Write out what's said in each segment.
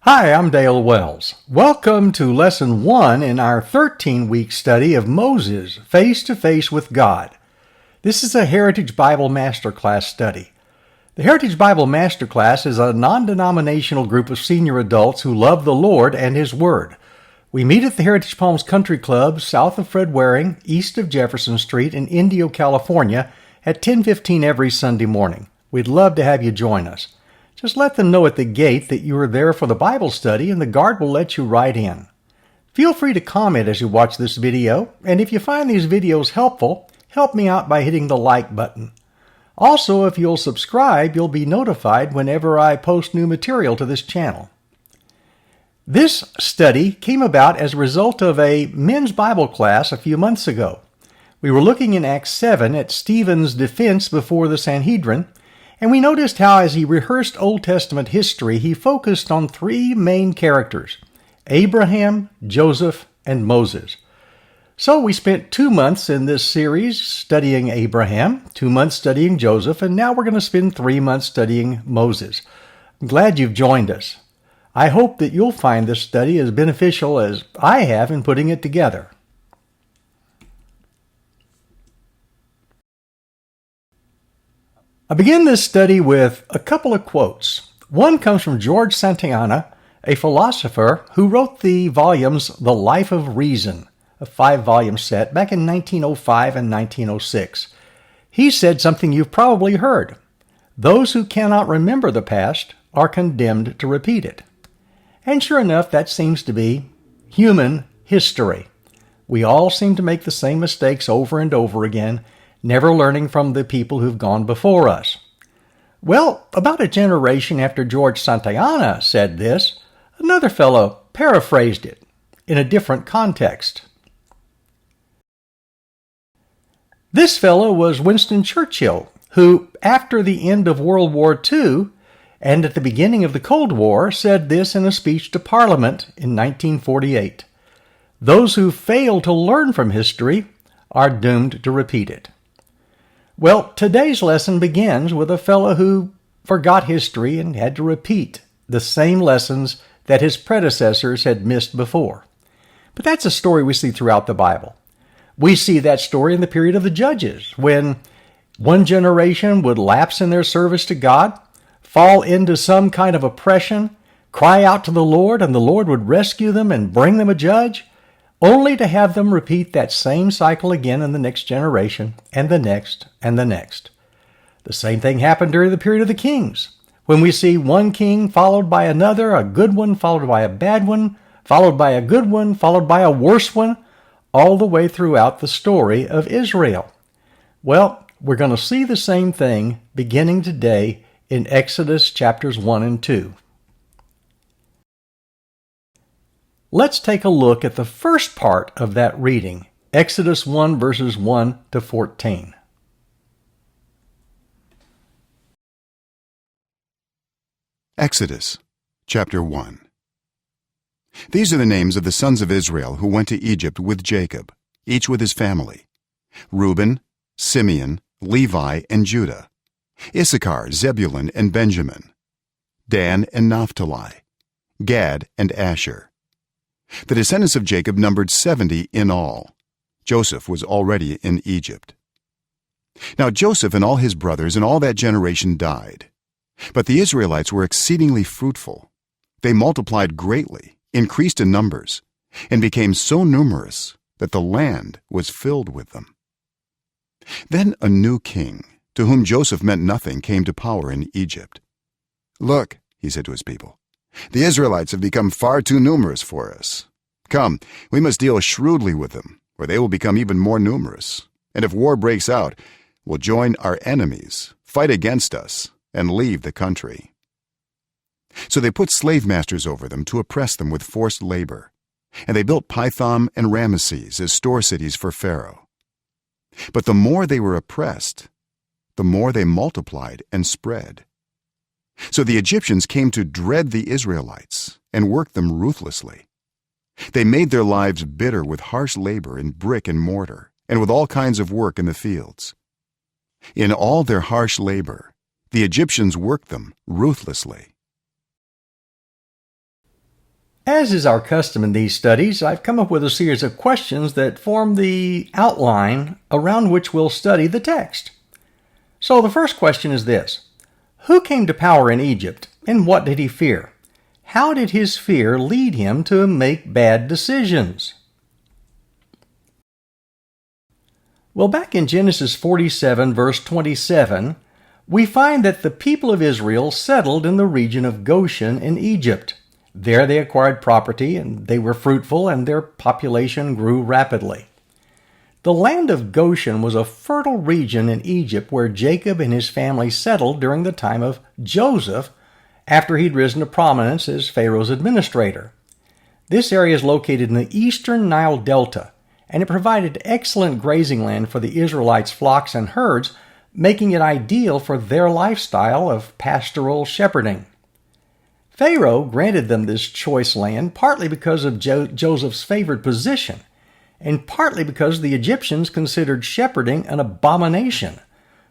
Hi, I'm Dale Wells. Welcome to Lesson 1 in our 13-week study of Moses, Face to Face with God. This is a Heritage Bible Masterclass study. The Heritage Bible Masterclass is a non-denominational group of senior adults who love the Lord and His Word. We meet at the Heritage Palms Country Club, south of Fred Waring, east of Jefferson Street in Indio, California, at 10:15 every Sunday morning. We'd love to have you join us. Just let them know at the gate that you are there for the Bible study, and the guard will let you right in. Feel free to comment as you watch this video, and if you find these videos helpful, help me out by hitting the like button. Also, if you'll subscribe, you'll be notified whenever I post new material to this channel. This study came about as a result of a men's Bible class a few months ago. We were looking in Acts 7 at Stephen's defense before the Sanhedrin, and we noticed how as he rehearsed Old Testament history, he focused on three main characters: Abraham, Joseph, and Moses. So we spent 2 months in this series studying Abraham, 2 months studying Joseph, and now we're going to spend 3 months studying Moses. I'm glad you've joined us. I hope that you'll find this study as beneficial as I have in putting it together. I begin this study with a couple of quotes. One comes from George Santayana, a philosopher who wrote the volumes The Life of Reason, a 5-volume set, back in 1905 and 1906. He said something you've probably heard: those who cannot remember the past are condemned to repeat it. And sure enough, that seems to be human history. We all seem to make the same mistakes over and over again, never learning from the people who've gone before us. Well, about a generation after George Santayana said this, another fellow paraphrased it in a different context. This fellow was Winston Churchill, who, after the end of World War II and at the beginning of the Cold War, said this in a speech to Parliament in 1948. Those who fail to learn from history are doomed to repeat it. Well, today's lesson begins with a fellow who forgot history and had to repeat the same lessons that his predecessors had missed before. But that's a story we see throughout the Bible. We see that story in the period of the Judges, when one generation would lapse in their service to God, fall into some kind of oppression, cry out to the Lord, and the Lord would rescue them and bring them a judge, only to have them repeat that same cycle again in the next generation, and the next, and the next. The same thing happened during the period of the kings, when we see one king followed by another, a good one followed by a bad one, followed by a good one, followed by a worse one, all the way throughout the story of Israel. Well, we're going to see the same thing beginning today in Exodus chapters 1 and 2. Let's take a look at the first part of that reading, Exodus 1 verses 1 to 14. Exodus chapter 1. These are the names of the sons of Israel who went to Egypt with Jacob, each with his family: Reuben, Simeon, Levi, and Judah; Issachar, Zebulun, and Benjamin; Dan and Naphtali; Gad and Asher. The descendants of Jacob numbered 70 in all. Joseph was already in Egypt. Now Joseph and all his brothers and all that generation died. But the Israelites were exceedingly fruitful. They multiplied greatly, increased in numbers, and became so numerous that the land was filled with them. Then a new king, to whom Joseph meant nothing, came to power in Egypt. "Look," he said to his people, "the Israelites have become far too numerous for us. Come, we must deal shrewdly with them, or they will become even more numerous. And if war breaks out, we'll join our enemies, fight against us, and leave the country." So they put slave masters over them to oppress them with forced labor, and they built Pithom and Ramesses as store cities for Pharaoh. But the more they were oppressed, the more they multiplied and spread. So the Egyptians came to dread the Israelites and worked them ruthlessly. They made their lives bitter with harsh labor in brick and mortar, and with all kinds of work in the fields. In all their harsh labor, the Egyptians worked them ruthlessly. As is our custom in these studies, I've come up with a series of questions that form the outline around which we'll study the text. So the first question is this: who came to power in Egypt, and what did he fear? How did his fear lead him to make bad decisions? Well, back in Genesis 47, verse 27, we find that the people of Israel settled in the region of Goshen in Egypt. There they acquired property, and they were fruitful, and their population grew rapidly. The land of Goshen was a fertile region in Egypt where Jacob and his family settled during the time of Joseph, after he'd risen to prominence as Pharaoh's administrator. This area is located in the eastern Nile Delta, and it provided excellent grazing land for the Israelites' flocks and herds, making it ideal for their lifestyle of pastoral shepherding. Pharaoh granted them this choice land partly because of Joseph's favored position, and partly because the Egyptians considered shepherding an abomination.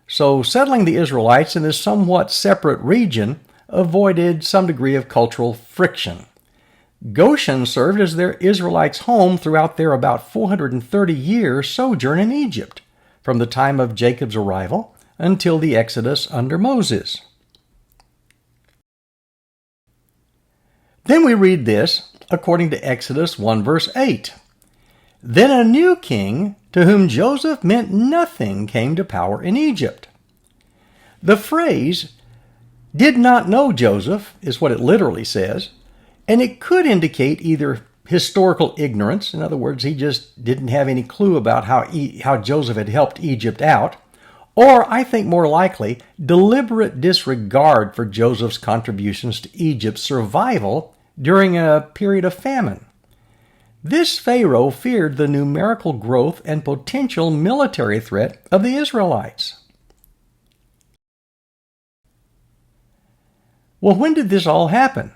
So settling the Israelites in this somewhat separate region avoided some degree of cultural friction. Goshen served as their Israelites' home throughout their about 430-year sojourn in Egypt, from the time of Jacob's arrival until the Exodus under Moses. Then we read this, according to Exodus 1 verse 8. Then a new king, to whom Joseph meant nothing, came to power in Egypt. The phrase, did not know Joseph, is what it literally says, and it could indicate either historical ignorance, in other words, he just didn't have any clue about how Joseph had helped Egypt out, or, I think more likely, deliberate disregard for Joseph's contributions to Egypt's survival during a period of famine. This Pharaoh feared the numerical growth and potential military threat of the Israelites. Well, when did this all happen?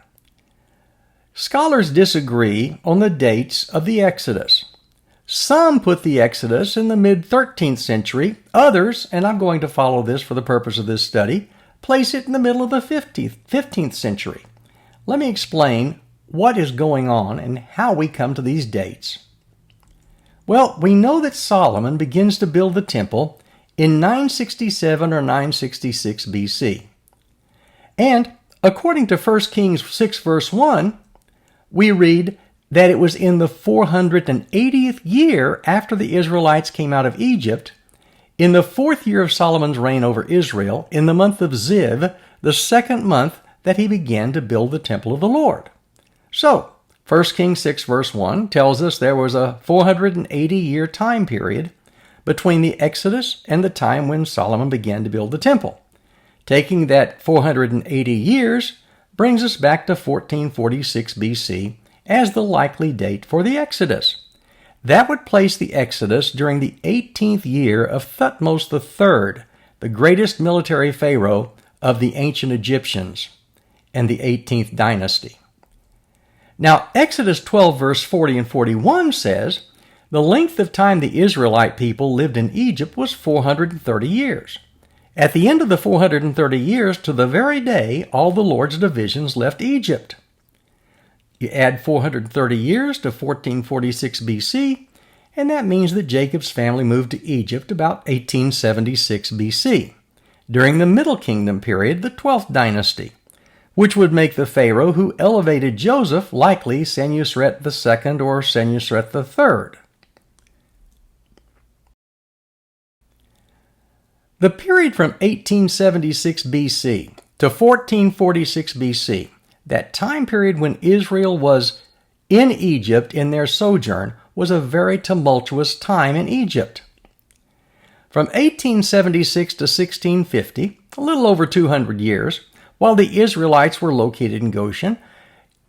Scholars disagree on the dates of the Exodus. Some put the Exodus in the mid-13th century. Others, and I'm going to follow this for the purpose of this study, place it in the middle of the 15th century. Let me explain what is going on and how we come to these dates. Well, we know that Solomon begins to build the temple in 967 or 966 BC. And according to 1 Kings 6 verse 1, we read that it was in the 480th year after the Israelites came out of Egypt, in the 4th year of Solomon's reign over Israel, in the month of Ziv, the second month, that he began to build the temple of the Lord. So, 1 Kings 6 verse 1 tells us there was a 480-year time period between the Exodus and the time when Solomon began to build the temple. Taking that 480 years brings us back to 1446 BC as the likely date for the Exodus. That would place the Exodus during the 18th year of Thutmose III, the greatest military pharaoh of the ancient Egyptians, and the 18th dynasty. Now, Exodus 12 verse 40 and 41 says, the length of time the Israelite people lived in Egypt was 430 years. At the end of the 430 years, to the very day, all the Lord's divisions left Egypt. You add 430 years to 1446 BC, and that means that Jacob's family moved to Egypt about 1876 BC, during the Middle Kingdom period, the 12th dynasty, which would make the Pharaoh who elevated Joseph likely Senusret II or Senusret III. The period from 1876 BC to 1446 BC, that time period when Israel was in Egypt in their sojourn, was a very tumultuous time in Egypt. From 1876 to 1650, a little over 200 years, while the Israelites were located in Goshen,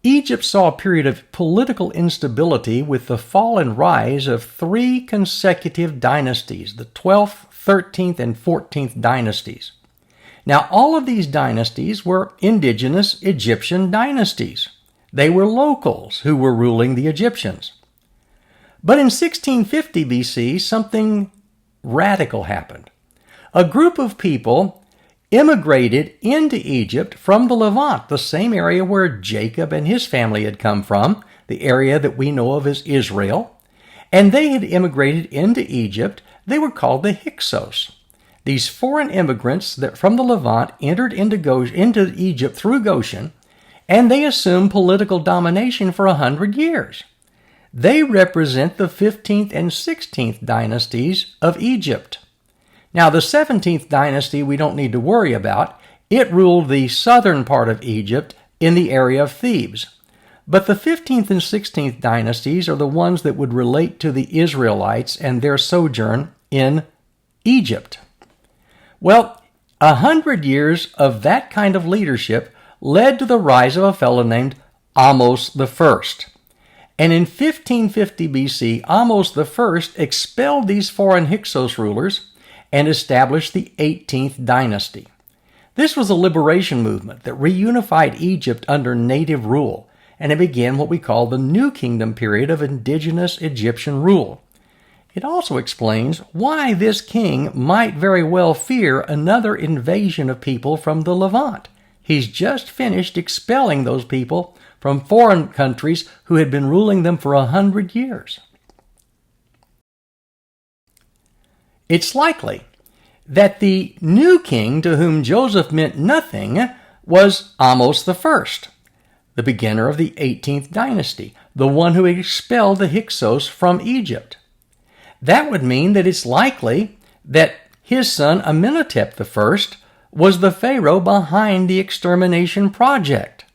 Egypt saw a period of political instability with the fall and rise of 3 consecutive dynasties, the 12th, 13th, and 14th dynasties. Now, all of these dynasties were indigenous Egyptian dynasties. They were locals who were ruling the Egyptians. But in 1650 BC, something radical happened. A group of people immigrated into Egypt from the Levant, the same area where Jacob and his family had come from, the area that we know of as Israel. And they had immigrated into Egypt. They were called the Hyksos. These foreign immigrants that from the Levant entered into Egypt through Goshen, and they assumed political domination for 100 years. They represent the 15th and 16th dynasties of Egypt. Now, the 17th dynasty we don't need to worry about. It ruled the southern part of Egypt in the area of Thebes. But the 15th and 16th dynasties are the ones that would relate to the Israelites and their sojourn in Egypt. Well, 100 years of that kind of leadership led to the rise of a fellow named Ahmose I. And in 1550 BC, Ahmose I expelled these foreign Hyksos rulers and established the 18th dynasty. This was a liberation movement that reunified Egypt under native rule, and it began what we call the New Kingdom period of indigenous Egyptian rule. It also explains why this king might very well fear another invasion of people from the Levant. He's just finished expelling those people from foreign countries who had been ruling them for 100 years. It's likely that the new king to whom Joseph meant nothing was Ahmose I, the beginner of the 18th dynasty, the one who expelled the Hyksos from Egypt. That would mean that it's likely that his son Amenhotep I was the pharaoh behind the extermination project.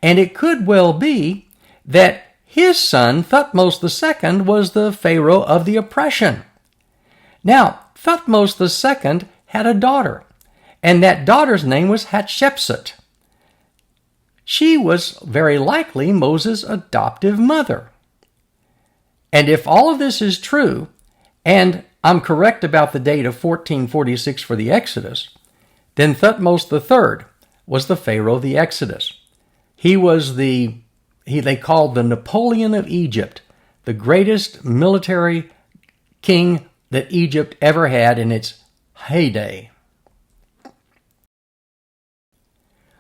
And it could well be that his son Thutmose II was the pharaoh of the oppression. Now, Thutmose II had a daughter, and that daughter's name was Hatshepsut. She was very likely Moses' adoptive mother. And if all of this is true, and I'm correct about the date of 1446 for the Exodus, then Thutmose III was the pharaoh of the Exodus. He was they called the Napoleon of Egypt, the greatest military king that Egypt ever had in its heyday.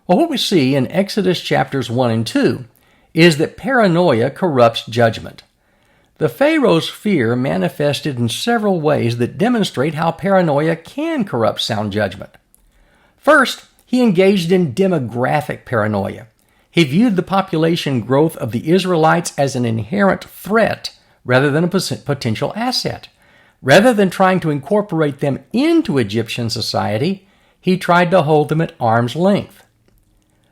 Well, what we see in Exodus chapters 1 and 2 is that paranoia corrupts judgment. The Pharaoh's fear manifested in several ways that demonstrate how paranoia can corrupt sound judgment. First, he engaged in demographic paranoia. He viewed the population growth of the Israelites as an inherent threat rather than a potential asset. Rather than trying to incorporate them into Egyptian society, he tried to hold them at arm's length.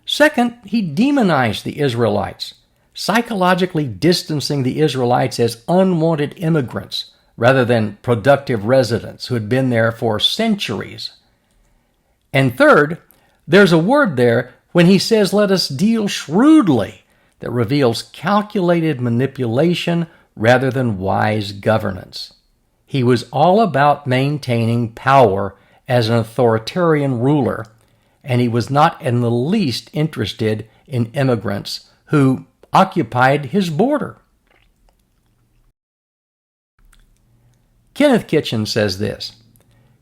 Second, he demonized the Israelites, psychologically distancing the Israelites as unwanted immigrants rather than productive residents who had been there for centuries. And third, there's a word there when he says, "Let us deal shrewdly," that reveals calculated manipulation rather than wise governance. He was all about maintaining power as an authoritarian ruler, and he was not in the least interested in immigrants who occupied his border. Kenneth Kitchen says this: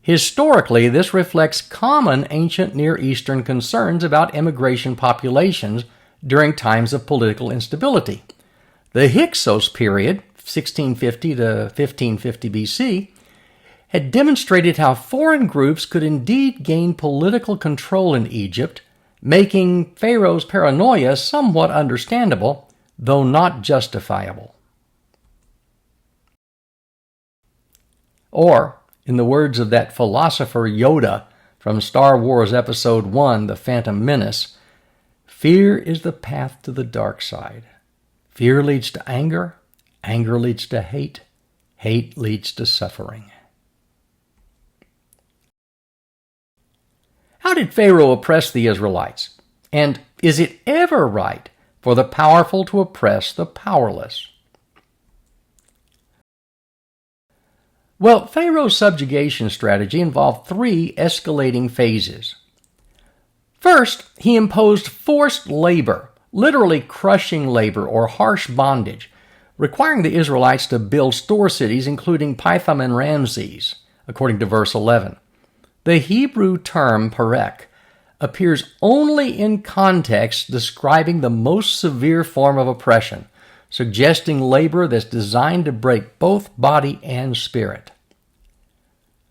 historically, this reflects common ancient Near Eastern concerns about immigration populations during times of political instability. The Hyksos period, 1650 to 1550 BC, had demonstrated how foreign groups could indeed gain political control in Egypt, making Pharaoh's paranoia somewhat understandable, though not justifiable. Or, in the words of that philosopher Yoda from Star Wars Episode 1, The Phantom Menace, fear is the path to the dark side. Fear leads to anger, anger leads to hate, hate leads to suffering. How did Pharaoh oppress the Israelites? And is it ever right for the powerful to oppress the powerless? Well, Pharaoh's subjugation strategy involved three escalating phases. First, he imposed forced labor, literally crushing labor or harsh bondage, requiring the Israelites to build store cities including Pithom and Ramses, according to verse 11. The Hebrew term parek appears only in context describing the most severe form of oppression, suggesting labor that's designed to break both body and spirit.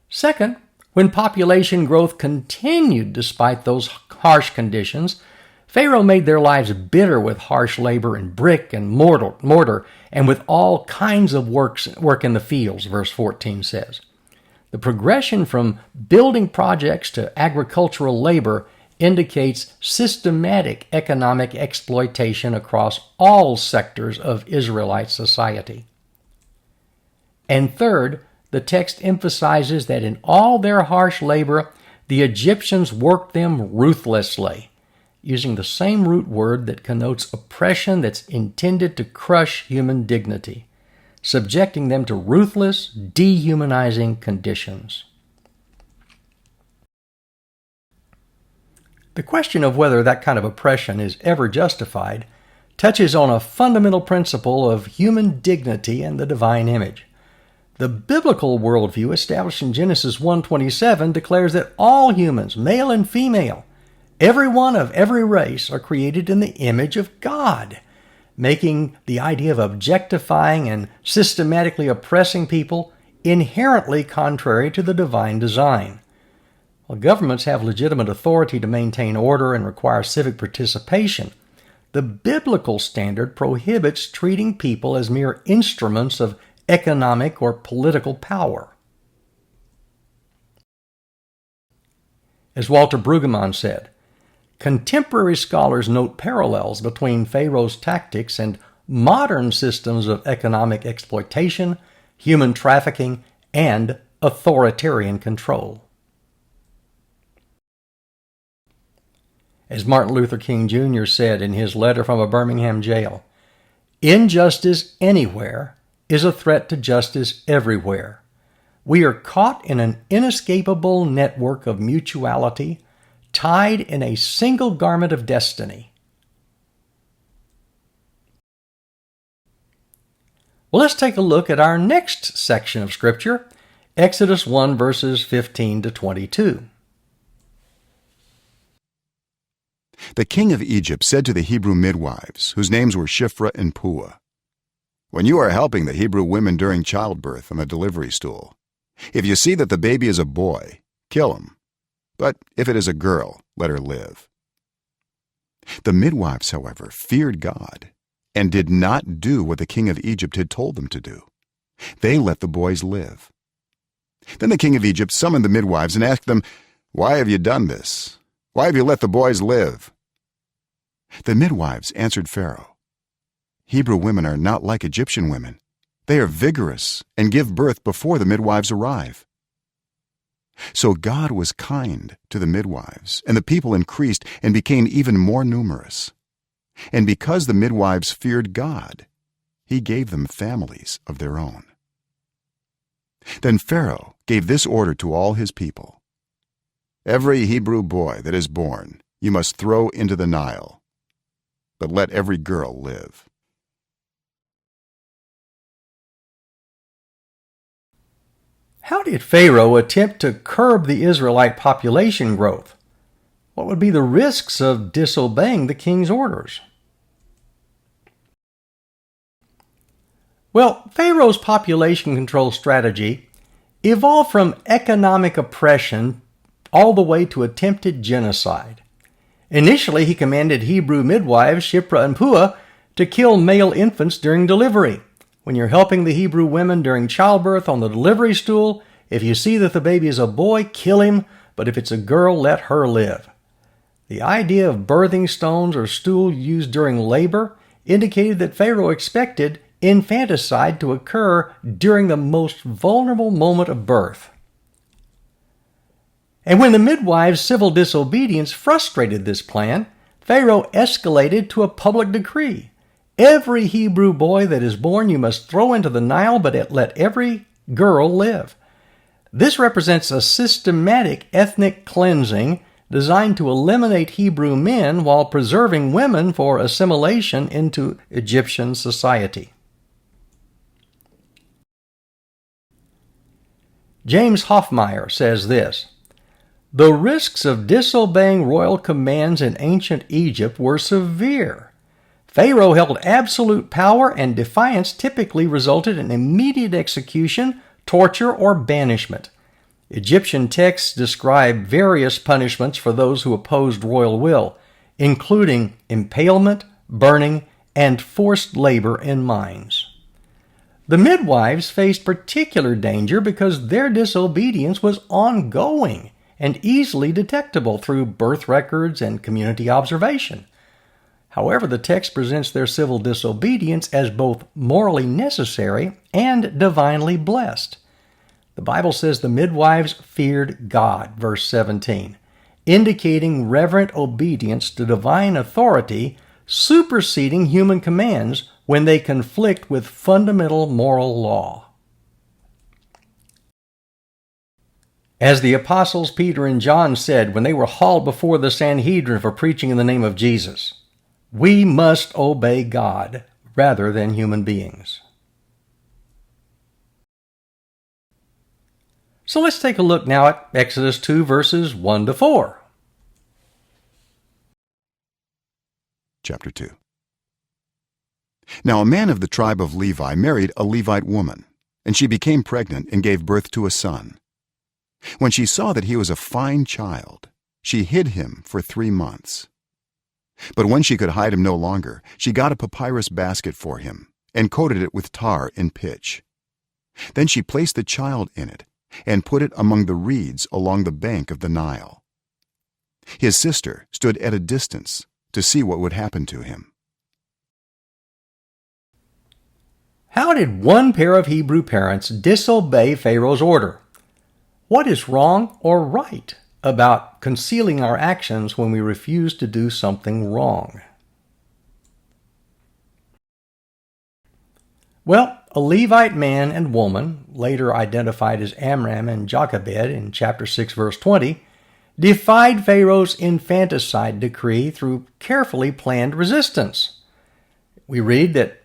Second, when population growth continued despite those harsh conditions, Pharaoh made their lives bitter with harsh labor in brick and mortar and with all kinds of work in the fields, verse 14 says. The progression from building projects to agricultural labor indicates systematic economic exploitation across all sectors of Israelite society. And third, the text emphasizes that in all their harsh labor, the Egyptians worked them ruthlessly, using the same root word that connotes oppression that's intended to crush human dignity, subjecting them to ruthless, dehumanizing conditions. The question of whether that kind of oppression is ever justified touches on a fundamental principle of human dignity and the divine image. The biblical worldview established in Genesis 1:27 declares that all humans, male and female, everyone of every race, are created in the image of God, making the idea of objectifying and systematically oppressing people inherently contrary to the divine design. While governments have legitimate authority to maintain order and require civic participation, the biblical standard prohibits treating people as mere instruments of economic or political power. As Walter Brueggemann said, contemporary scholars note parallels between Pharaoh's tactics and modern systems of economic exploitation, human trafficking, and authoritarian control. As Martin Luther King Jr. said in his letter from a Birmingham jail, "Injustice anywhere is a threat to justice everywhere. We are caught in an inescapable network of mutuality, tied in a single garment of destiny." Well, let's take a look at our next section of Scripture, Exodus 1, verses 15 to 22. The king of Egypt said to the Hebrew midwives, whose names were Shiphrah and Puah, "When you are helping the Hebrew women during childbirth on the delivery stool, if you see that the baby is a boy, kill him. But if it is a girl, let her live." The midwives, however, feared God and did not do what the king of Egypt had told them to do. They let the boys live. Then the king of Egypt summoned the midwives and asked them, "Why have you done this? Why have you let the boys live?" The midwives answered Pharaoh, "Hebrew women are not like Egyptian women. They are vigorous and give birth before the midwives arrive." So God was kind to the midwives, and the people increased and became even more numerous. And because the midwives feared God, he gave them families of their own. Then Pharaoh gave this order to all his people: "Every Hebrew boy that is born you must throw into the Nile, but let every girl live." How did Pharaoh attempt to curb the Israelite population growth? What would be the risks of disobeying the king's orders? Well, Pharaoh's population control strategy evolved from economic oppression all the way to attempted genocide. Initially, he commanded Hebrew midwives, Shiphrah and Puah, to kill male infants during delivery. When you're helping the Hebrew women during childbirth on the delivery stool, if you see that the baby is a boy, kill him, but if it's a girl, let her live. The idea of birthing stones or stool used during labor indicated that Pharaoh expected infanticide to occur during the most vulnerable moment of birth. And when the midwives' civil disobedience frustrated this plan, Pharaoh escalated to a public decree. Every Hebrew boy that is born you must throw into the Nile, but let every girl live. This represents a systematic ethnic cleansing designed to eliminate Hebrew men while preserving women for assimilation into Egyptian society. James Hoffmeyer says this: The risks of disobeying royal commands in ancient Egypt were severe. Pharaoh held absolute power, and defiance typically resulted in immediate execution, torture, or banishment. Egyptian texts describe various punishments for those who opposed royal will, including impalement, burning, and forced labor in mines. The midwives faced particular danger because their disobedience was ongoing and easily detectable through birth records and community observation. However, the text presents their civil disobedience as both morally necessary and divinely blessed. The Bible says the midwives feared God, verse 17, indicating reverent obedience to divine authority, superseding human commands when they conflict with fundamental moral law. As the apostles Peter and John said when they were hauled before the Sanhedrin for preaching in the name of Jesus, we must obey God rather than human beings. So let's take a look now at Exodus 2, verses 1 to 4. Chapter 2. Now a man of the tribe of Levi married a Levite woman, and she became pregnant and gave birth to a son. When she saw that he was a fine child, she hid him for 3 months. But when she could hide him no longer, she got a papyrus basket for him and coated it with tar and pitch. Then she placed the child in it and put it among the reeds along the bank of the Nile. His sister stood at a distance to see what would happen to him. How did one pair of Hebrew parents disobey Pharaoh's order? What is wrong or right about concealing our actions when we refuse to do something wrong? Well, a Levite man and woman, later identified as Amram and Jochebed in chapter 6, verse 20, defied Pharaoh's infanticide decree through carefully planned resistance. We read that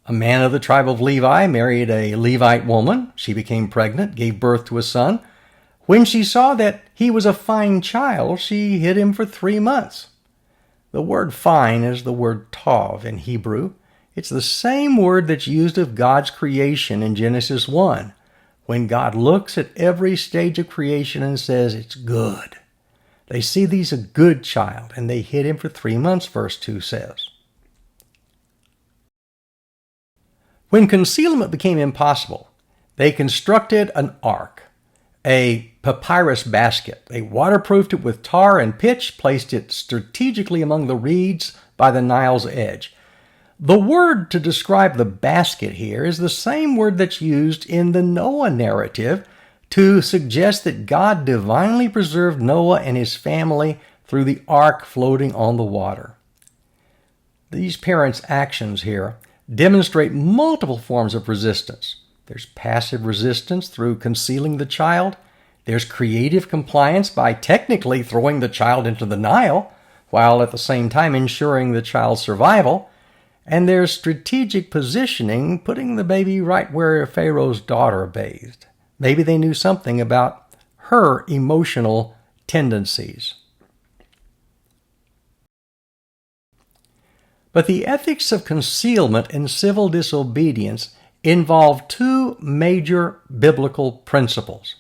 a man of the tribe of Levi married a Levite woman. She became pregnant, gave birth to a son. When she saw that he was a fine child, she hid him for 3 months. The word fine is the word tov in Hebrew. It's the same word that's used of God's creation in Genesis 1, when God looks at every stage of creation and says, it's good. They see these a good child, and they hid him for 3 months, verse 2 says. When concealment became impossible, they constructed an ark, a papyrus basket. They waterproofed it with tar and pitch, placed it strategically among the reeds by the Nile's edge. The word to describe the basket here is the same word that's used in the Noah narrative to suggest that God divinely preserved Noah and his family through the ark floating on the water. These parents' actions here demonstrate multiple forms of resistance. There's passive resistance through concealing the child. There's creative compliance by technically throwing the child into the Nile, while at the same time ensuring the child's survival. And there's strategic positioning, putting the baby right where Pharaoh's daughter bathed. Maybe they knew something about her emotional tendencies. But the ethics of concealment and civil disobedience involve 2 major biblical principles.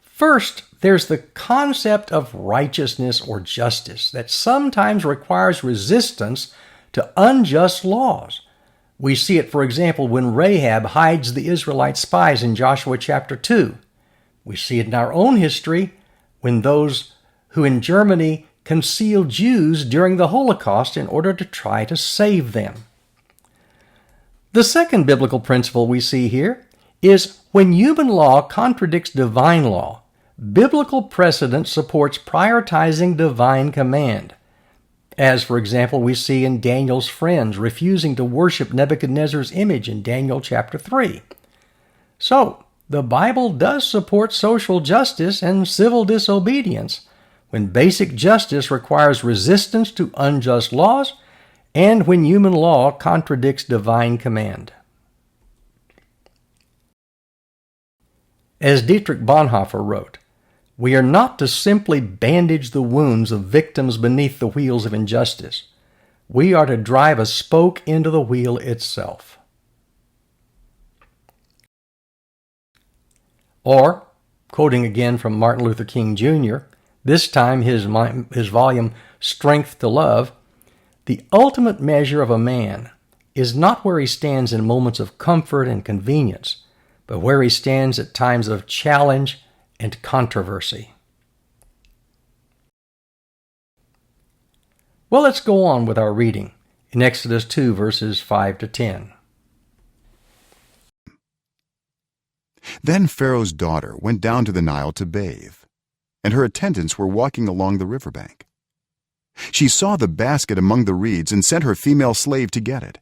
First, there's the concept of righteousness or justice that sometimes requires resistance to unjust laws. We see it, for example, when Rahab hides the Israelite spies in Joshua chapter 2. We see it in our own history when those who in Germany concealed Jews during the Holocaust in order to try to save them. The second biblical principle we see here is when human law contradicts divine law, biblical precedent supports prioritizing divine command. As, for example, we see in Daniel's friends refusing to worship Nebuchadnezzar's image in Daniel chapter 3. So, the Bible does support social justice and civil disobedience when basic justice requires resistance to unjust laws and when human law contradicts divine command. As Dietrich Bonhoeffer wrote, We are not to simply bandage the wounds of victims beneath the wheels of injustice. We are to drive a spoke into the wheel itself. Or, quoting again from Martin Luther King Jr., this time his volume, Strength to Love, the ultimate measure of a man is not where he stands in moments of comfort and convenience, but where he stands at times of challenge and controversy. Well, let's go on with our reading in Exodus 2, verses 5 to 10. Then Pharaoh's daughter went down to the Nile to bathe, and her attendants were walking along the riverbank. She saw the basket among the reeds and sent her female slave to get it.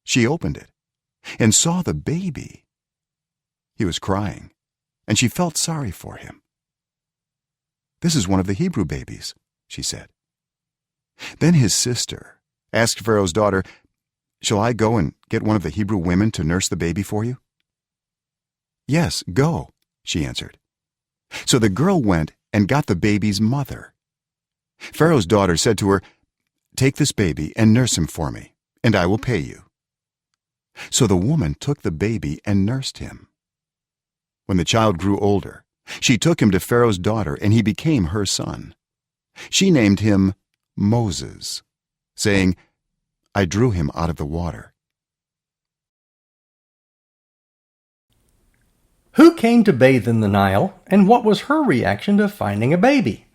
She opened it and saw the baby. He was crying, and she felt sorry for him. "This is one of the Hebrew babies," she said. Then his sister asked Pharaoh's daughter, "Shall I go and get one of the Hebrew women to nurse the baby for you?" "Yes, go," she answered. So the girl went and got the baby's mother. Pharaoh's daughter said to her, "Take this baby and nurse him for me, and I will pay you." So the woman took the baby and nursed him. When the child grew older, she took him to Pharaoh's daughter, and he became her son. She named him Moses, saying, "I drew him out of the water." Who came to bathe in the Nile, and what was her reaction to finding a baby?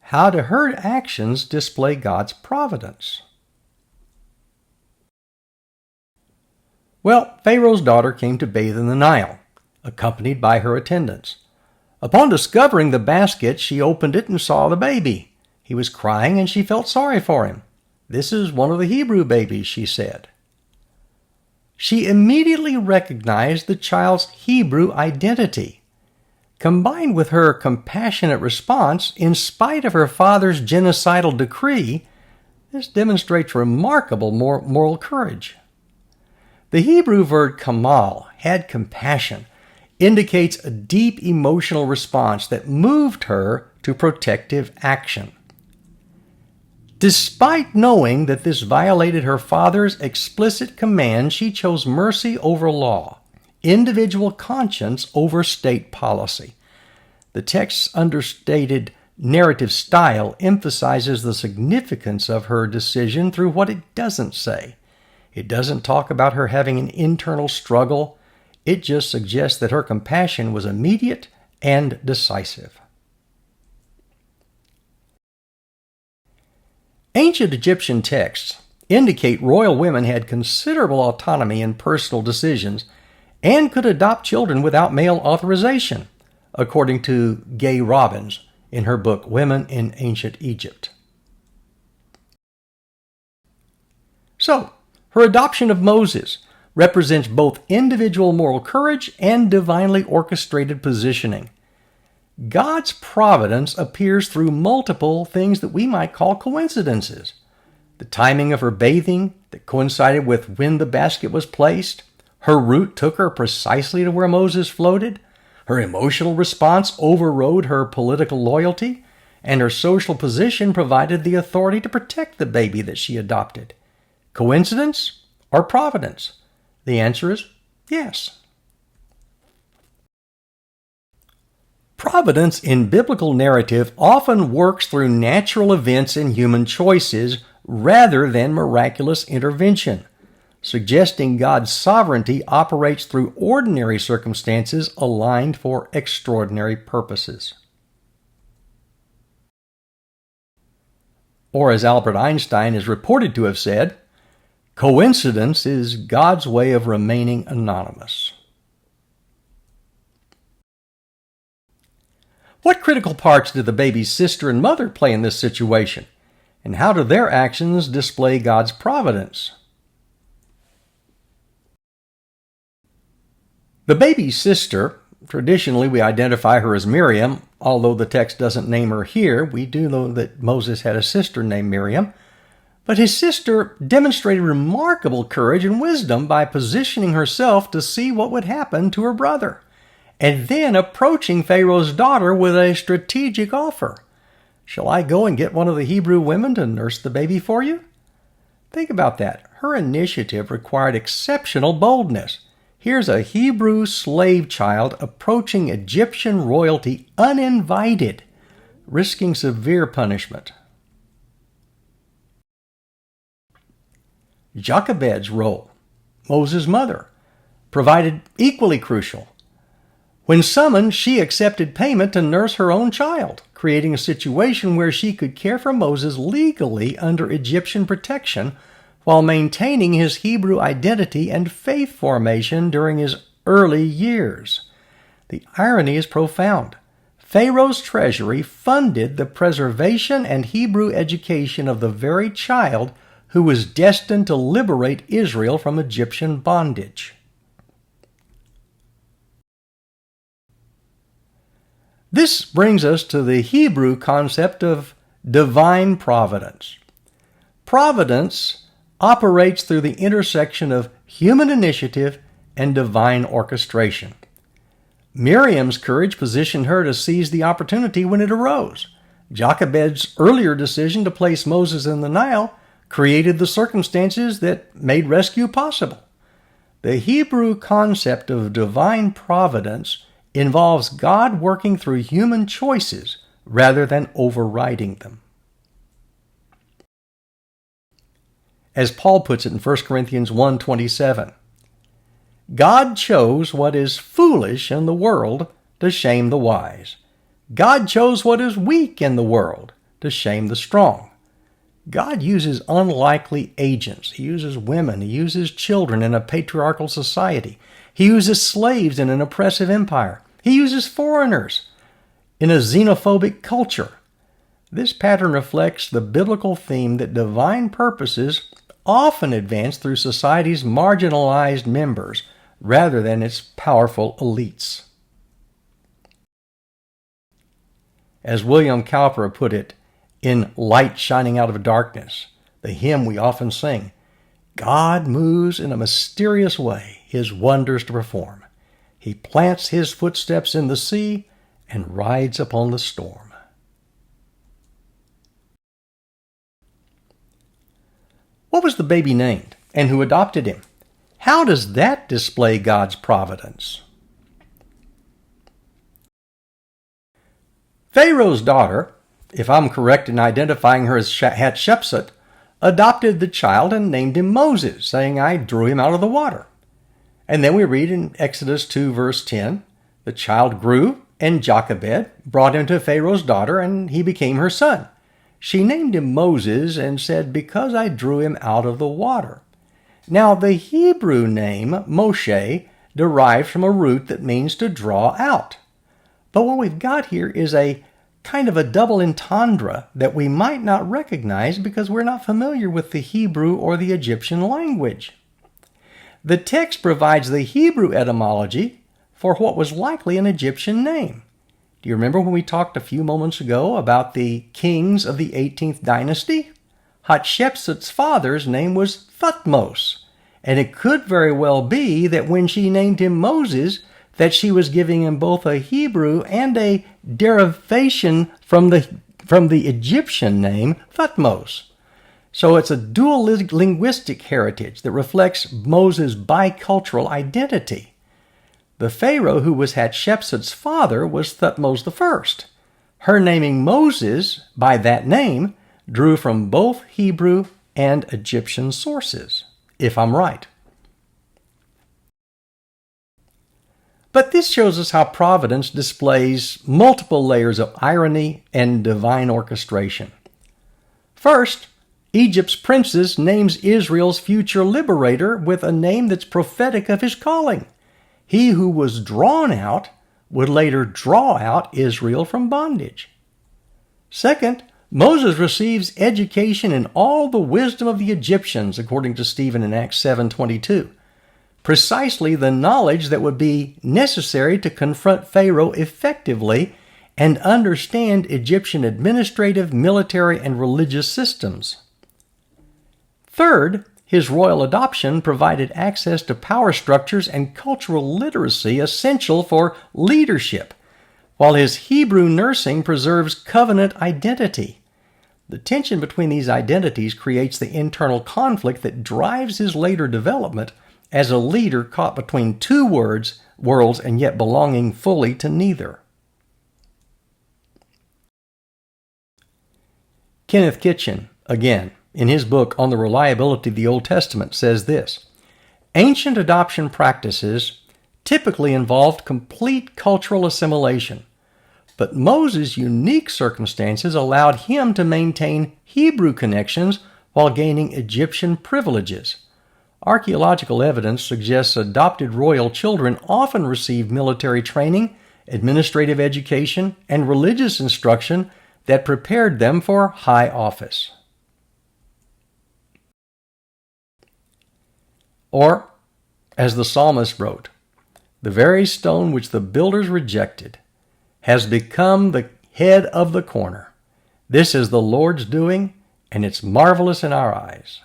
How do her actions display God's providence? Well, Pharaoh's daughter came to bathe in the Nile, accompanied by her attendants. Upon discovering the basket, she opened it and saw the baby. He was crying, and she felt sorry for him. "This is one of the Hebrew babies," she said. She immediately recognized the child's Hebrew identity. Combined with her compassionate response, in spite of her father's genocidal decree, this demonstrates remarkable moral courage. The Hebrew word kamal, had compassion, indicates a deep emotional response that moved her to protective action. Despite knowing that this violated her father's explicit command, she chose mercy over law, individual conscience over state policy. The text's understated narrative style emphasizes the significance of her decision through what it doesn't say. It doesn't talk about her having an internal struggle. It just suggests that her compassion was immediate and decisive. Ancient Egyptian texts indicate royal women had considerable autonomy in personal decisions and could adopt children without male authorization, according to Gay Robbins in her book Women in Ancient Egypt. So, her adoption of Moses represents both individual moral courage and divinely orchestrated positioning. God's providence appears through multiple things that we might call coincidences. The timing of her bathing that coincided with when the basket was placed, her route took her precisely to where Moses floated, her emotional response overrode her political loyalty, and her social position provided the authority to protect the baby that she adopted. Coincidence or providence? The answer is yes. Providence in biblical narrative often works through natural events and human choices rather than miraculous intervention, suggesting God's sovereignty operates through ordinary circumstances aligned for extraordinary purposes. Or as Albert Einstein is reported to have said, coincidence is God's way of remaining anonymous. What critical parts did the baby's sister and mother play in this situation? And how do their actions display God's providence? The baby's sister, traditionally we identify her as Miriam, although the text doesn't name her here. We do know that Moses had a sister named Miriam. But his sister demonstrated remarkable courage and wisdom by positioning herself to see what would happen to her brother. and then approaching Pharaoh's daughter with a strategic offer. Shall I go and get one of the Hebrew women to nurse the baby for you? Think about that. Her initiative required exceptional boldness. Here's a Hebrew slave child approaching Egyptian royalty uninvited, risking severe punishment. Jochebed's role, Moses' mother, provided equally crucial. When summoned, she accepted payment to nurse her own child, creating a situation where she could care for Moses legally under Egyptian protection while maintaining his Hebrew identity and faith formation during his early years. The irony is profound. Pharaoh's treasury funded the preservation and Hebrew education of the very child who was destined to liberate Israel from Egyptian bondage. This brings us to the Hebrew concept of divine providence. Providence operates through the intersection of human initiative and divine orchestration. Miriam's courage positioned her to seize the opportunity when it arose. Jochebed's earlier decision to place Moses in the Nile created the circumstances that made rescue possible. The Hebrew concept of divine providence involves God working through human choices rather than overriding them. As Paul puts it in 1 Corinthians 1:27, God chose what is foolish in the world to shame the wise. God chose what is weak in the world to shame the strong. God uses unlikely agents. He uses women. He uses children in a patriarchal society. He uses slaves in an oppressive empire. He uses foreigners in a xenophobic culture. This pattern reflects the biblical theme that divine purposes often advance through society's marginalized members rather than its powerful elites. As William Cowper put it in Light Shining Out of Darkness, the hymn we often sing, God moves in a mysterious way his wonders to perform. He plants his footsteps in the sea and rides upon the storm. What was the baby named, and who adopted him? How does that display God's providence? Pharaoh's daughter, if I'm correct in identifying her as Hatshepsut, adopted the child and named him Moses, saying, I drew him out of the water. And then we read in Exodus 2, verse 10, the child grew, and Jochebed brought him to Pharaoh's daughter, and he became her son. She named him Moses and said, because I drew him out of the water. Now, the Hebrew name, Moshe, derives from a root that means to draw out. But what we've got here is a kind of a double entendre that we might not recognize because we're not familiar with the Hebrew or the Egyptian language. The text provides the Hebrew etymology for what was likely an Egyptian name. Do you remember when we talked a few moments ago about the kings of the 18th dynasty? Hatshepsut's father's name was Thutmose, and it could very well be that when she named him Moses, that she was giving him both a Hebrew and a derivation from the Egyptian name Thutmose. So it's a dual linguistic heritage that reflects Moses' bicultural identity. The Pharaoh who was Hatshepsut's father was Thutmose I. Her naming Moses by that name drew from both Hebrew and Egyptian sources, if I'm right. But this shows us how providence displays multiple layers of irony and divine orchestration. First, Egypt's princess names Israel's future liberator with a name that's prophetic of his calling. He who was drawn out would later draw out Israel from bondage. Second, Moses receives education in all the wisdom of the Egyptians, according to Stephen in Acts 7:22. Precisely the knowledge that would be necessary to confront Pharaoh effectively and understand Egyptian administrative, military, and religious systems. Third, His royal adoption provided access to power structures and cultural literacy essential for leadership, while his Hebrew nursing preserves covenant identity. The tension between these identities creates the internal conflict that drives his later development as a leader caught between two worlds and yet belonging fully to neither. Kenneth Kitchen, again, in his book on the reliability of the Old Testament, says this: ancient adoption practices typically involved complete cultural assimilation, but Moses' unique circumstances allowed him to maintain Hebrew connections while gaining Egyptian privileges. Archaeological evidence suggests adopted royal children often received military training, administrative education, and religious instruction that prepared them for high office. Or, as the psalmist wrote, the very stone which the builders rejected has become the head of the corner. This is the Lord's doing, and it's marvelous in our eyes.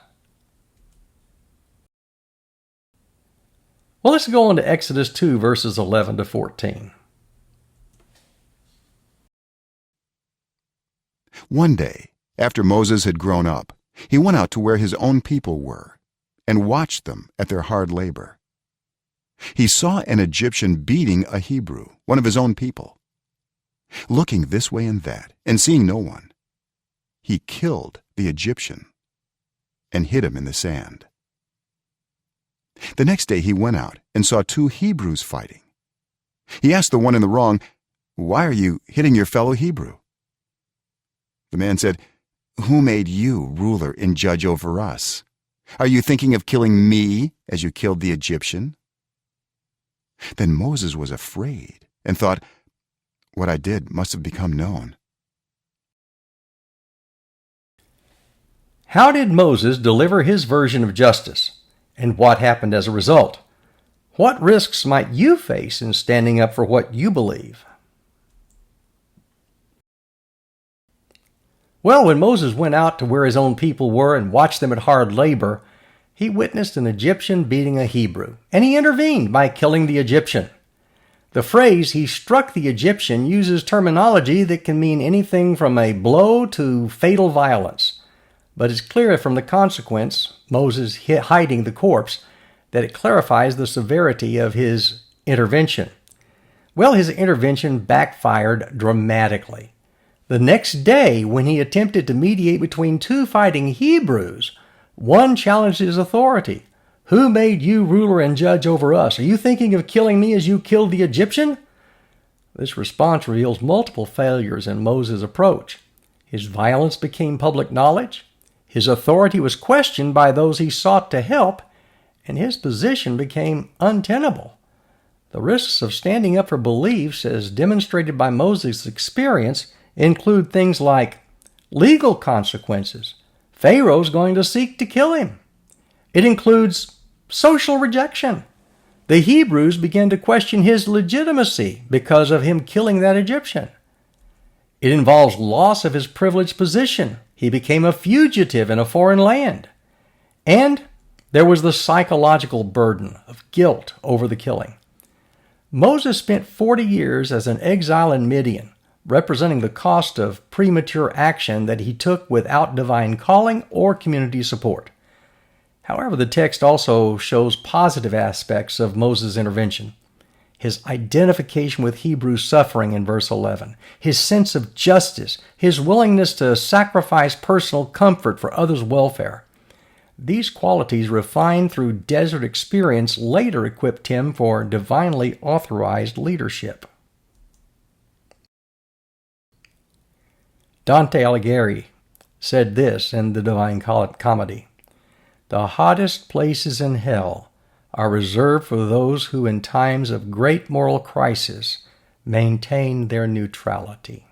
Well, let's go on to Exodus 2, verses 11 to 14. One day, after Moses had grown up, he went out to where his own people were and watched them at their hard labor. He saw an Egyptian beating a Hebrew, one of his own people. Looking this way and that, and seeing no one, he killed the Egyptian and hid him in the sand. The next day he went out and saw two Hebrews fighting. He asked the one in the wrong, "Why are you hitting your fellow Hebrew?" The man said, "Who made you ruler and judge over us? Are you thinking of killing me as you killed the Egyptian?" Then Moses was afraid and thought, "What I did must have become known." How did Moses deliver his version of justice, and what happened as a result? What risks might you face in standing up for what you believe? Well, when Moses went out to where his own people were and watched them at hard labor, he witnessed an Egyptian beating a Hebrew, and he intervened by killing the Egyptian. The phrase "he struck the Egyptian" uses terminology that can mean anything from a blow to fatal violence, but it's clear from the consequence, Moses hiding the corpse, that it clarifies the severity of his intervention. Well, his intervention backfired dramatically. The next day, when he attempted to mediate between two fighting Hebrews, one challenged his authority. "Who made you ruler and judge over us? Are you thinking of killing me as you killed the Egyptian?" This response reveals multiple failures in Moses' approach. His violence became public knowledge, his authority was questioned by those he sought to help, and his position became untenable. The risks of standing up for beliefs, as demonstrated by Moses' experience, include things like legal consequences. Pharaoh's going to seek to kill him. It includes social rejection. The Hebrews began to question his legitimacy because of him killing that Egyptian. It involves loss of his privileged position. He became a fugitive in a foreign land. And there was the psychological burden of guilt over the killing. Moses spent 40 years as an exile in Midian, representing the cost of premature action that he took without divine calling or community support. However, the text also shows positive aspects of Moses' intervention. His identification with Hebrew suffering in verse 11, his sense of justice, his willingness to sacrifice personal comfort for others' welfare. These qualities, refined through desert experience, later equipped him for divinely authorized leadership. Dante Alighieri said this in the Divine Comedy: "The hottest places in hell are reserved for those who in times of great moral crisis maintain their neutrality."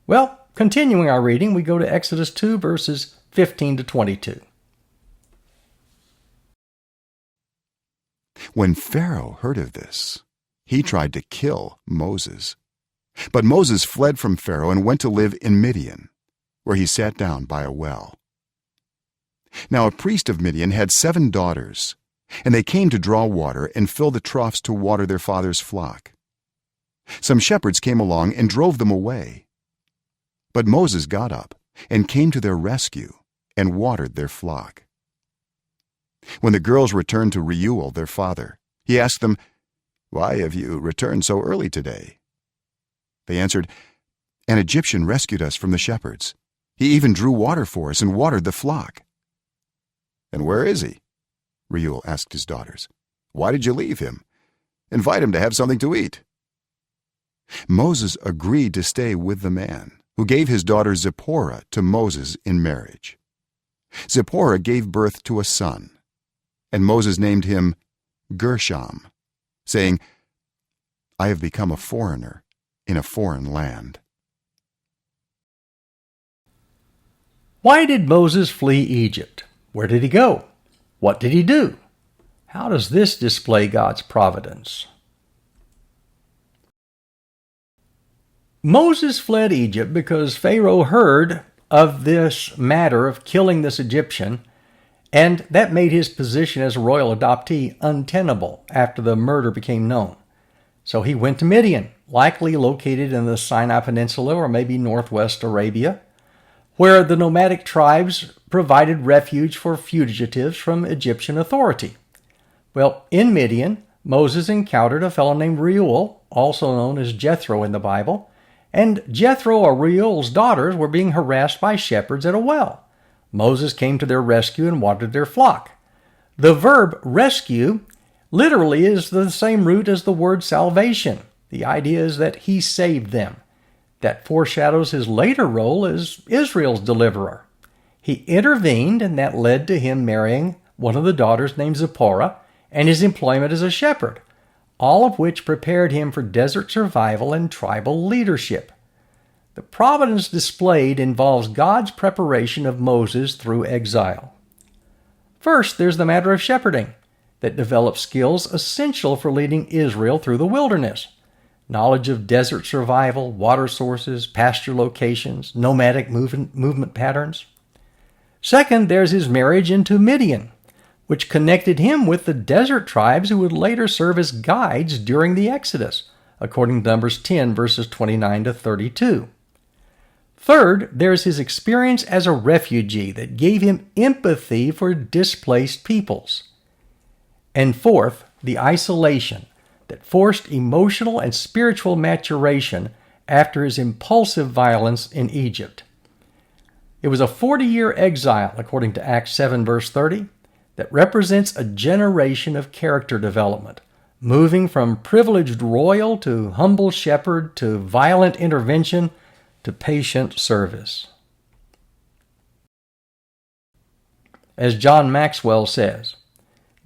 Well, continuing our reading, we go to Exodus 2, verses 15 to 22. When Pharaoh heard of this, he tried to kill Moses. But Moses fled from Pharaoh and went to live in Midian, where he sat down by a well. Now a priest of Midian had 7 daughters, and they came to draw water and fill the troughs to water their father's flock. Some shepherds came along and drove them away. But Moses got up and came to their rescue and watered their flock. When the girls returned to Reuel, their father, he asked them, "Why have you returned so early today?" They answered, "An Egyptian rescued us from the shepherds. He even drew water for us and watered the flock." "And where is he?" Reuel asked his daughters. "Why did you leave him? Invite him to have something to eat." Moses agreed to stay with the man, who gave his daughter Zipporah to Moses in marriage. Zipporah gave birth to a son, and Moses named him Gershom, saying, "I have become a foreigner in a foreign land." Why did Moses flee Egypt? Where did he go? What did he do? How does this display God's providence? Moses fled Egypt because Pharaoh heard of this matter of killing this Egyptian, and that made his position as a royal adoptee untenable after the murder became known. So he went to Midian, likely located in the Sinai Peninsula or maybe northwest Arabia, where the nomadic tribes provided refuge for fugitives from Egyptian authority. Well, in Midian, Moses encountered a fellow named Reuel, also known as Jethro in the Bible, and Jethro or Reuel's daughters were being harassed by shepherds at a well. Moses came to their rescue and watered their flock. The verb rescue literally is the same root as the word salvation. The idea is that he saved them. That foreshadows his later role as Israel's deliverer. He intervened, and that led to him marrying one of the daughters named Zipporah and his employment as a shepherd, all of which prepared him for desert survival and tribal leadership. The providence displayed involves God's preparation of Moses through exile. First, there's the matter of shepherding that develops skills essential for leading Israel through the wilderness. Knowledge of desert survival, water sources, pasture locations, nomadic movement patterns. Second, there's his marriage into Midian, which connected him with the desert tribes who would later serve as guides during the Exodus, according to Numbers 10, verses 29 to 32. Third, there's his experience as a refugee that gave him empathy for displaced peoples. And fourth, the isolation that forced emotional and spiritual maturation after his impulsive violence in Egypt. It was a 40-year exile, according to Acts 7, verse 30, that represents a generation of character development, moving from privileged royal to humble shepherd to violent intervention to patient service. As John Maxwell says,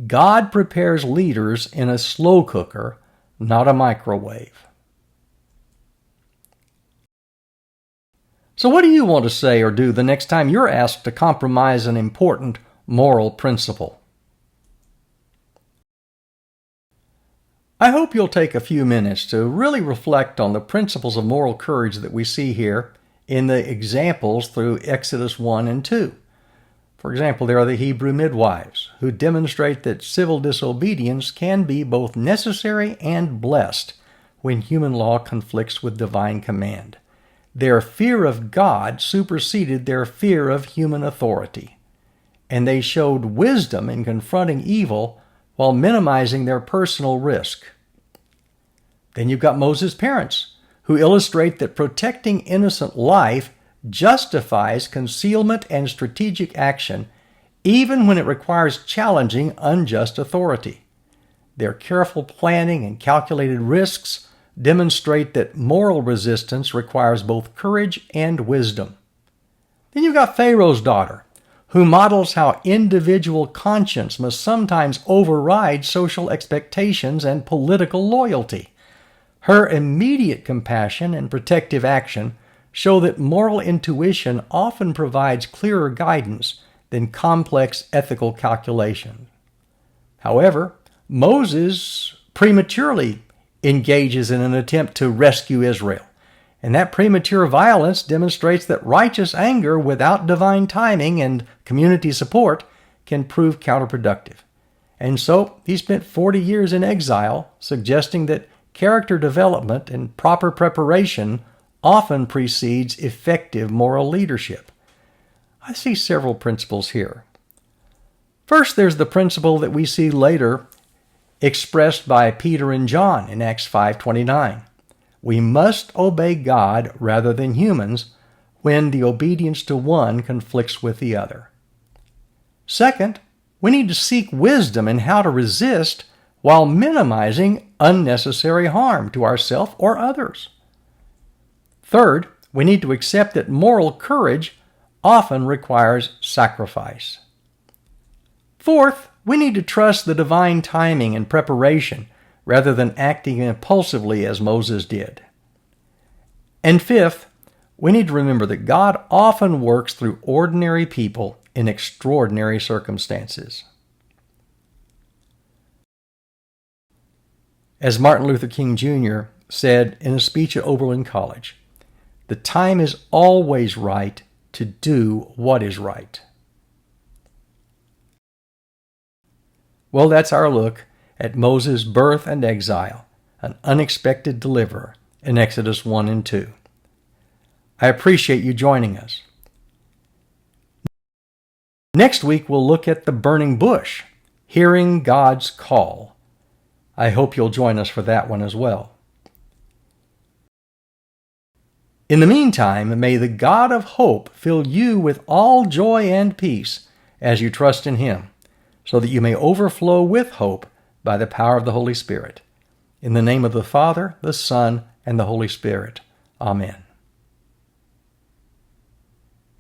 God prepares leaders in a slow cooker, not a microwave. So what do you want to say or do the next time you're asked to compromise an important moral principle? I hope you'll take a few minutes to really reflect on the principles of moral courage that we see here in the examples through Exodus 1 and 2. For example, there are the Hebrew midwives who demonstrate that civil disobedience can be both necessary and blessed when human law conflicts with divine command. Their fear of God superseded their fear of human authority, and they showed wisdom in confronting evil while minimizing their personal risk. Then you've got Moses' parents, who illustrate that protecting innocent life justifies concealment and strategic action, even when it requires challenging unjust authority. Their careful planning and calculated risks demonstrate that moral resistance requires both courage and wisdom. Then you've got Pharaoh's daughter, who models how individual conscience must sometimes override social expectations and political loyalty. Her immediate compassion and protective action show that moral intuition often provides clearer guidance than complex ethical calculation. However, Moses prematurely engages in an attempt to rescue Israel, And that premature violence demonstrates that righteous anger without divine timing and community support can prove counterproductive. And so he spent 40 years in exile, suggesting that character development and proper preparation often precedes effective moral leadership. I see several principles here. First, there's the principle that we see later expressed by Peter and John in Acts 5:29. We must obey God rather than humans when the obedience to one conflicts with the other. Second, we need to seek wisdom in how to resist while minimizing unnecessary harm to ourselves or others. Third, we need to accept that moral courage often requires sacrifice. Fourth, we need to trust the divine timing and preparation rather than acting impulsively as Moses did. And fifth, we need to remember that God often works through ordinary people in extraordinary circumstances. As Martin Luther King Jr. said in a speech at Oberlin College, the time is always right to do what is right. Well, that's our look at Moses' birth and exile, an unexpected deliverer in Exodus 1 and 2. I appreciate you joining us. Next week, we'll look at the burning bush, hearing God's call. I hope you'll join us for that one as well. In the meantime, may the God of hope fill you with all joy and peace as you trust in Him, so that you may overflow with hope by the power of the Holy Spirit. In the name of the Father, the Son, and the Holy Spirit. Amen.